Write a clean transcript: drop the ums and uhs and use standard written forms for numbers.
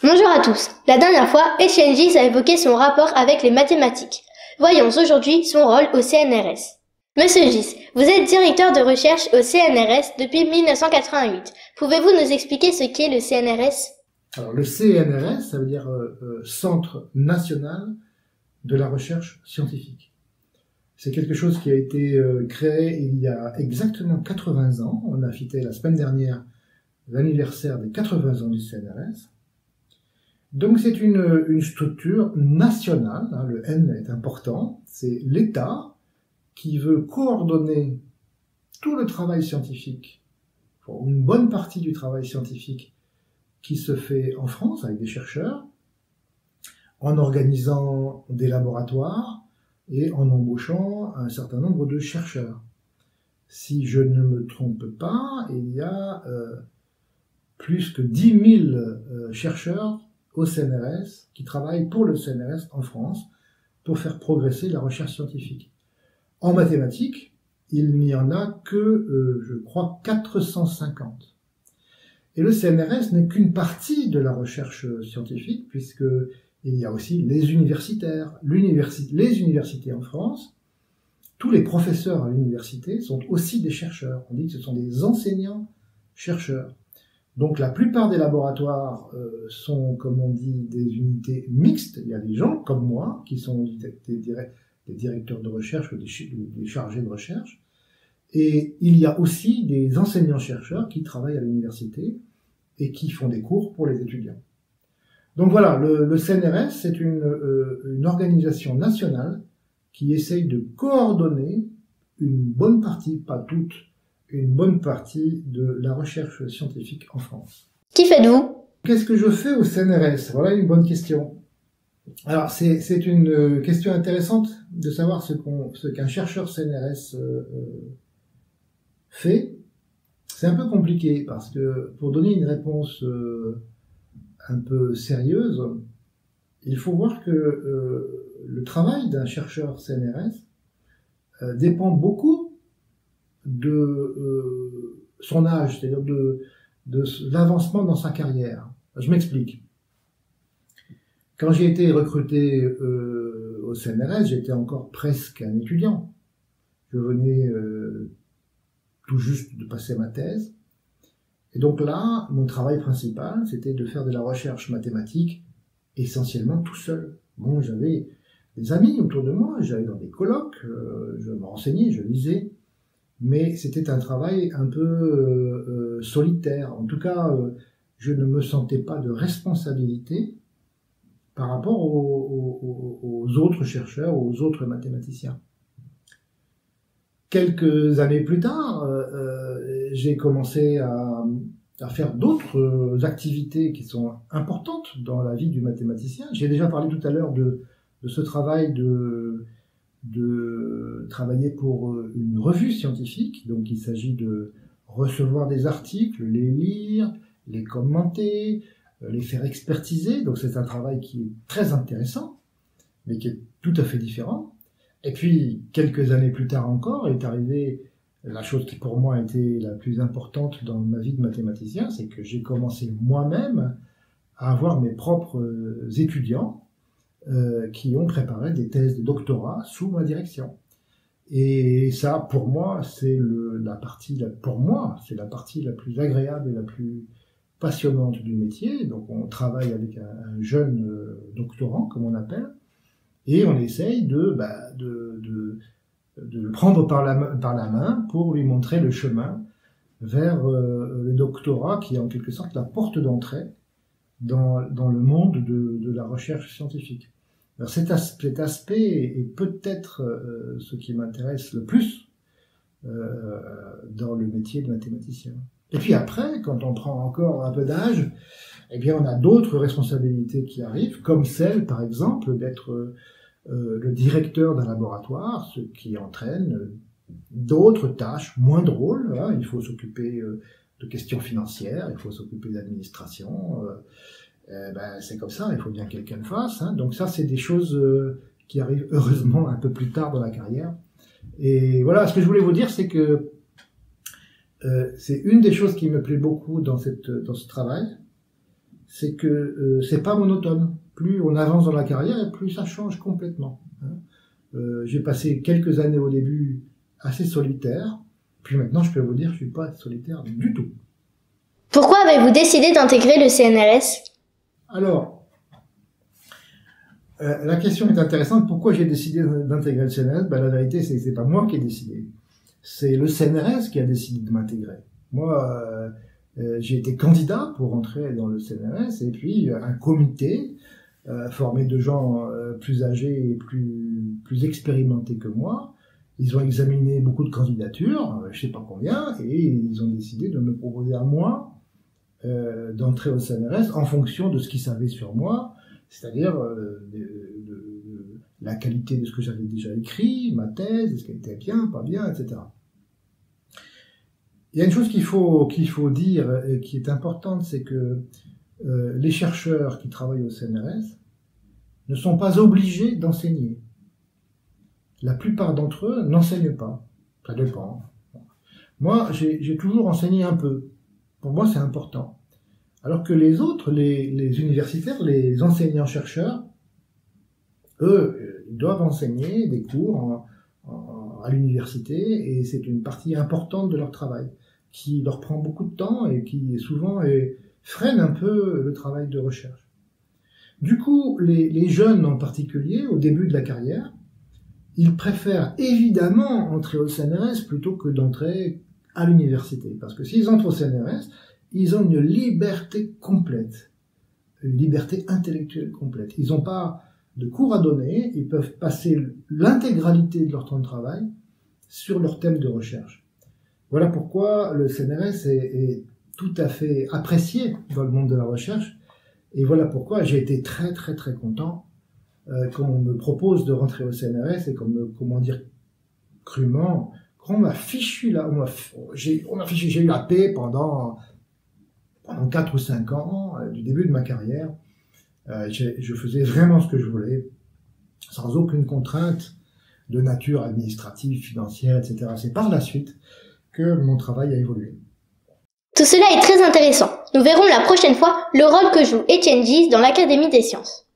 Bonjour à tous. La dernière fois, Etienne Gis a évoqué son rapport avec les mathématiques. Voyons aujourd'hui son rôle au CNRS. Monsieur Gis, vous êtes directeur de recherche au CNRS depuis 1988. Pouvez-vous nous expliquer ce qu'est le CNRS? Alors le CNRS, ça veut dire Centre National de la Recherche Scientifique. C'est quelque chose qui a été créé il y a exactement 80 ans. On a fêté la semaine dernière l'anniversaire des 80 ans du CNRS. Donc c'est une structure nationale, hein, le N est important, c'est l'État qui veut coordonner tout le travail scientifique, ou une bonne partie du travail scientifique qui se fait en France avec des chercheurs, en organisant des laboratoires et en embauchant un certain nombre de chercheurs. Si je ne me trompe pas, il y a plus que 10 000 chercheurs au CNRS qui travaillent pour le CNRS en France pour faire progresser la recherche scientifique. En mathématiques, il n'y en a que, je crois, 450. Et le CNRS n'est qu'une partie de la recherche scientifique, puisqu'il y a aussi les universitaires. Les universités en France, tous les professeurs à l'université sont aussi des chercheurs. On dit que ce sont des enseignants-chercheurs. Donc la plupart des laboratoires sont, comme on dit, des unités mixtes. Il y a des gens comme moi qui sont des directeurs de recherche ou des chargés de recherche. Et il y a aussi des enseignants-chercheurs qui travaillent à l'université et qui font des cours pour les étudiants. Donc voilà, le CNRS, c'est une organisation nationale qui essaye de coordonner une bonne partie, pas toute, une bonne partie de la recherche scientifique en France. Qui faites-vous? Qu'est-ce que je fais au CNRS? Voilà une bonne question. Alors, c'est une question intéressante de savoir ce qu'un chercheur CNRS fait. C'est un peu compliqué parce que pour donner une réponse un peu sérieuse, il faut voir que le travail d'un chercheur CNRS dépend beaucoup de son âge, c'est-à-dire de l'avancement dans sa carrière. Je m'explique. Quand j'ai été recruté au CNRS, j'étais encore presque un étudiant. Je venais tout juste de passer ma thèse. Et donc là, mon travail principal, c'était de faire de la recherche mathématique, essentiellement tout seul. Bon, j'avais des amis autour de moi, j'allais dans des colloques, je me renseignais, je lisais, mais c'était un travail un peu solitaire. En tout cas, je ne me sentais pas de responsabilité par rapport aux autres chercheurs, aux autres mathématiciens. Quelques années plus tard, j'ai commencé à faire d'autres activités qui sont importantes dans la vie du mathématicien. J'ai déjà parlé tout à l'heure de ce travail de travailler pour une revue scientifique. Donc il s'agit de recevoir des articles, les lire, les commenter, les faire expertiser. Donc c'est un travail qui est très intéressant, mais qui est tout à fait différent. Et puis, quelques années plus tard encore, est arrivée la chose qui pour moi a été la plus importante dans ma vie de mathématicien, c'est que j'ai commencé moi-même à avoir mes propres étudiants qui ont préparé des thèses de doctorat sous ma direction. Et ça, pour moi, c'est la partie la plus agréable et la plus passionnante du métier. Donc on travaille avec un jeune doctorant, comme on appelle, et on essaye de le prendre par la main pour lui montrer le chemin vers le doctorat qui est en quelque sorte la porte d'entrée dans le monde de la recherche scientifique. Alors cet aspect est peut-être ce qui m'intéresse le plus dans le métier de mathématicien. Et puis après, quand on prend encore un peu d'âge, eh bien on a d'autres responsabilités qui arrivent, comme celle, par exemple, d'être le directeur d'un laboratoire, ce qui entraîne d'autres tâches moins drôles. Hein. Il faut s'occuper de questions financières, il faut s'occuper d'administration. C'est comme ça, il faut bien que quelqu'un le fasse. Hein. Donc ça, c'est des choses qui arrivent heureusement un peu plus tard dans la carrière. Et voilà, ce que je voulais vous dire, c'est que c'est une des choses qui me plaît beaucoup dans ce travail, c'est que c'est pas monotone. Plus on avance dans la carrière, et plus ça change complètement. J'ai passé quelques années au début assez solitaire, puis maintenant je peux vous dire que je suis pas solitaire du tout. Pourquoi avez-vous décidé d'intégrer le CNRS? Alors, la question est intéressante. Pourquoi j'ai décidé d'intégrer le CNRS? La vérité, c'est pas moi qui ai décidé. C'est le CNRS qui a décidé de m'intégrer. Moi, j'ai été candidat pour entrer dans le CNRS, et puis un comité formé de gens plus âgés et plus expérimentés que moi. Ils ont examiné beaucoup de candidatures, je sais pas combien, et ils ont décidé de me proposer à moi d'entrer au CNRS en fonction de ce qu'ils savaient sur moi, c'est-à-dire de la qualité de ce que j'avais déjà écrit, ma thèse, est-ce qu'elle était bien, pas bien, etc. Il y a une chose qu'il faut dire et qui est importante, c'est que les chercheurs qui travaillent au CNRS ne sont pas obligés d'enseigner. La plupart d'entre eux n'enseignent pas. Ça dépend. Moi, j'ai toujours enseigné un peu. Pour moi, c'est important. Alors que les autres, les universitaires, les enseignants-chercheurs, eux, ils doivent enseigner des cours à l'université, et c'est une partie importante de leur travail, qui leur prend beaucoup de temps et qui souvent freine un peu le travail de recherche. Du coup, les jeunes en particulier, au début de la carrière, ils préfèrent évidemment entrer au CNRS plutôt que d'entrer à l'université. Parce que s'ils entrent au CNRS, ils ont une liberté complète, une liberté intellectuelle complète. Ils n'ont pas de cours à donner, ils peuvent passer l'intégralité de leur temps de travail sur leur thème de recherche. Voilà pourquoi le CNRS est tout à fait apprécié dans le monde de la recherche, et voilà pourquoi j'ai été très très très content qu'on me propose de rentrer au CNRS et qu'on me, comment dire crûment, qu'on m'a fichu là, j'ai eu la paix pendant 4 ou 5 ans, du début de ma carrière. Je faisais vraiment ce que je voulais, sans aucune contrainte de nature administrative, financière, etc. C'est par la suite que mon travail a évolué. Tout cela est très intéressant. Nous verrons la prochaine fois le rôle que joue Etienne Gise dans l'Académie des sciences.